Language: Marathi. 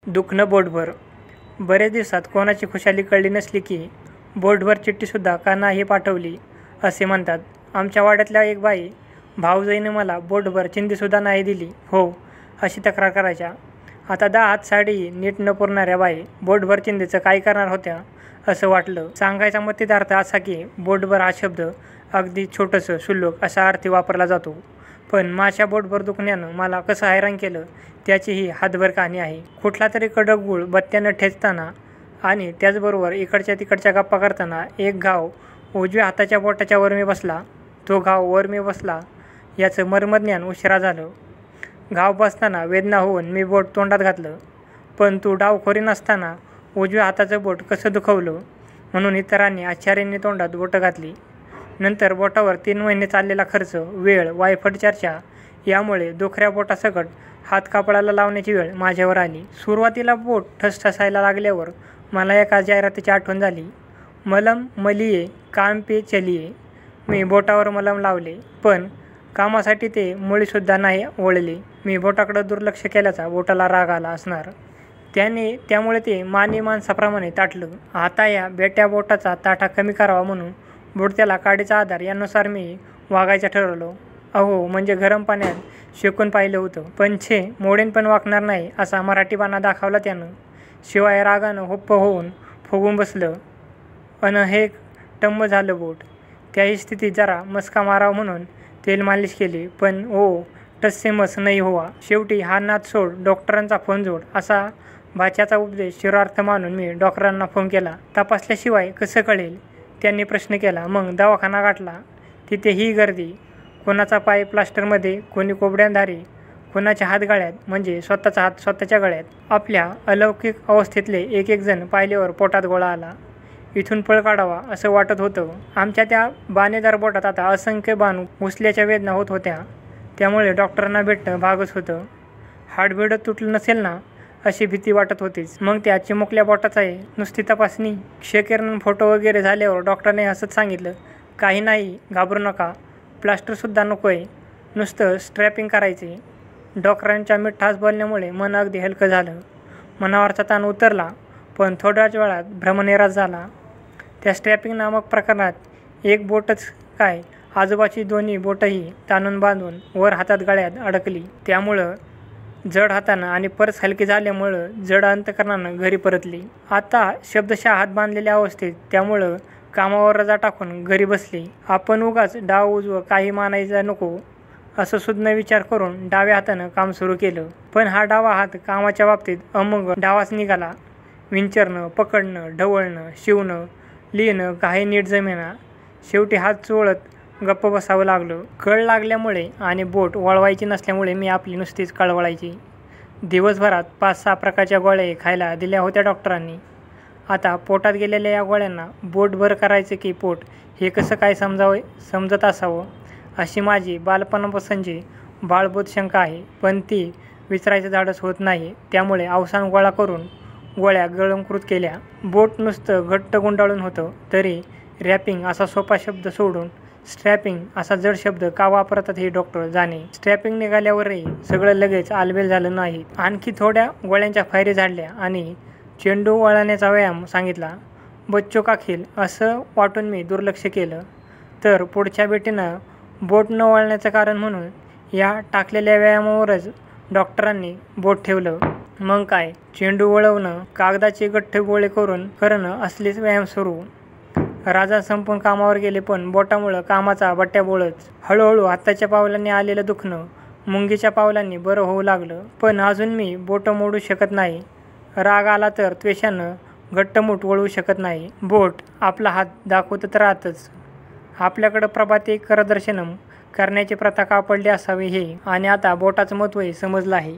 दुखणं बोटभर. बरेच दिवसात कोणाची खुशाली कळली नसली की बोटभर चिठ्ठीसुद्धा का नाही पाठवली असे म्हणतात. आमच्या वाड्यातल्या एक बाई भाऊजाईने मला बोटभर चिंधीसुद्धा नाही दिली हो अशी तक्रार करायच्या. आता 10 हात साडीही नीट न पुरणाऱ्या बाई बोटभर चिंधीचं काय करणार होत्या असं वाटलं. सांगायचा मतितार्थ असा की बोटभर हा शब्द अगदी छोटंसं क्षुल्लक असा अर्थी वापरला जातो, पण माझ्या बोटभर दुखण्यानं मला कसं हैराण केलं त्याची ही हातभर कहाणी आहे. कुठला तरी कडक गूळ बत्त्यानं ठेचताना आणि त्याचबरोबर इकडच्या तिकडच्या गप्पा करताना एक घाव उजव्या हाताच्या बोटाच्या वर मी बसला. तो घाव वर मी बसला याचं मर्मज्ञान उशिरा झालं. घाव बसताना वेदना होऊन मी बोट तोंडात घातलं, पण तू डावखोरी नसताना उजव्या हाताचं बोट कसं दुखवलं म्हणून इतरांनी आश्चर्याने तोंडात बोटं घातली. नंतर बोटावर 3 महिने चाललेला खर्च, वेळ, वायफट चर्चा यामुळे दुखऱ्या बोटासकट हात कापडाला लावण्याची वेळ माझ्यावर आली. सुरुवातीला बोट ठसठसायला लागल्यावर मला एका जाहिरातीची आठवण झाली. मलम मलिये काम पे चलिये. मी बोटावर मलम लावले, पण कामासाठी ते मुळीसुद्धा नाही वळले. मी बोटाकडं दुर्लक्ष केल्याचा बोटाला राग आला असणार. त्यामुळे ते मानी माणसाप्रमाणे ताटलं. आता या बेट्या बोटाचा ताठा कमी करावा म्हणून बुडत्याला काडीचा आधार यानुसार मी वागायचं ठरवलं. अहो, म्हणजे गरम पाण्यात शेकून पाहिलं होतं, पण छे मोडेन पण वाकणार नाही असा मराठीपणा दाखवला त्यानं. शिवाय रागानं हुप्प होऊन फुगून बसलं अन हे टम्म झालं बोट. त्याही स्थितीत जरा मस्का मारावा म्हणून तेल मालिश केली, पण ओ टस्से मस नाही हुआ. शेवटी हा नाद सोड, डॉक्टरांचा फोन जोड असा भाच्याचा उपदेश शिरार्थ मानून मी डॉक्टरांना फोन केला. तपासल्याशिवाय कसं कळेल त्यांनी प्रश्न केला. मग दवाखाना गाठला. तिथे ही गर्दी. कोणाचा पाय प्लास्टरमध्ये, कोणी कोबड्यांधारी, कोणाच्या हात गळ्यात, म्हणजे स्वतःचा हात स्वतःच्या गळ्यात. आपल्या अलौकिक अवस्थेतले एक जण पाहिल्यावर पोटात गोळा आला. इथून पळ काढावा असं वाटत होतं. आमच्या त्या बाणेदार बोटात आता असंख्य बाण घुसल्याच्या वेदना होत होत्या. त्यामुळे डॉक्टरांना भेटणं भागच होतं. हाडबिडं तुटलं नसेल ना अशी भीती वाटत होतीच. मग त्या चिमुकल्या बोटाचा आहे नुसती तपासणी. क्षकिरण फोटो वगैरे झाल्यावर डॉक्टरने असंच सांगितलं, काही नाही, घाबरू नका, प्लास्टरसुद्धा नको आहे, नुसतं स्ट्रॅपिंग करायचे. डॉक्टरांच्या मिठास बोलण्यामुळे मन अगदी हलकं झालं. मनावरचा ताण उतरला, पण थोड्याच वेळात भ्रमनिरास झाला. त्या स्ट्रॅपिंग नामक प्रकरणात एक बोटच काय, आजोबाची दोन्ही बोटंही ताणून बांधून वर हातात गळ्यात अडकली. त्यामुळं जड हातानं आणि पर्स हलकी झाल्यामुळं जड अंतकरणानं घरी परतली. आता शब्दशः हात बांधलेल्या अवस्थेत. त्यामुळं कामावर रजा टाकून घरी बसली. आपण उगाच डाव उजवं काही मानायचं नको असं सुज्ञ विचार करून डाव्या हातानं काम सुरू केलं. पण हा डावा हात कामाच्या बाबतीत अमंग डावाच निघाला. विंचरणं, पकडणं, ढवळणं, शिवणं, लिहिणं काही नीट जमेना. शेवटी हात चोळत गप्प बसावं लागलं. कळ लागल्यामुळे आणि बोट वळवायची नसल्यामुळे मी आपली नुसतीच कळवळायची. दिवसभरात 5-6 प्रकारच्या गोळ्या खायला दिल्या होत्या डॉक्टरांनी. आता पोटात गेलेल्या या गोळ्यांना बोट बरं करायचं की पोट हे कसं काय समजत असावं अशी माझी बालपणापासूनची बाळबोध शंका आहे, पण ती विचारायचं धाडस होत नाही. त्यामुळे अवसान गोळा करून गोळ्या गिळंकृत केल्या. बोट नुसतं घट्ट गुंडाळून होतं तरी रॅपिंग असा सोपा शब्द सोडून स्ट्रॅपिंग असा जड शब्द का वापरतात हे डॉक्टर जाणे. स्ट्रॅपिंग निघाल्यावरही सगळं लगेच आलबेल झालं नाही. आणखी थोड्या गोळ्यांच्या फायरी झाडल्या आणि चेंडू वळण्याचा व्यायाम सांगितला. बच्चो का खेल असं वाटून मी दुर्लक्ष केलं. तर पुढच्या भेटीनं बोट न वळण्याचं कारण म्हणून या टाकलेल्या व्यायामावरच डॉक्टरांनी बोट ठेवलं. मग काय, चेंडू वळवणं, कागदाचे गठ्ठे गोळे करणं असलेच व्यायाम सुरू. राजा संपून कामावर गेले, पण बोटामुळं कामाचा बट्ट्या बोळच. हळूहळू हाताच्या पावलांनी आलेलं दुखणं मुंगीच्या पावलांनी बरं होऊ लागलं. पण अजून मी बोटं मोडू शकत नाही. राग आला तर त्वेषानं घट्टमूठ वळवू शकत नाही. बोट आपला हात दाखवतच राहतच. आपल्याकडं प्रभाते करदर्शनम करण्याची प्रथा का पडली असावी हे आणि आता बोटाचं महत्त्वही समजलं आहे.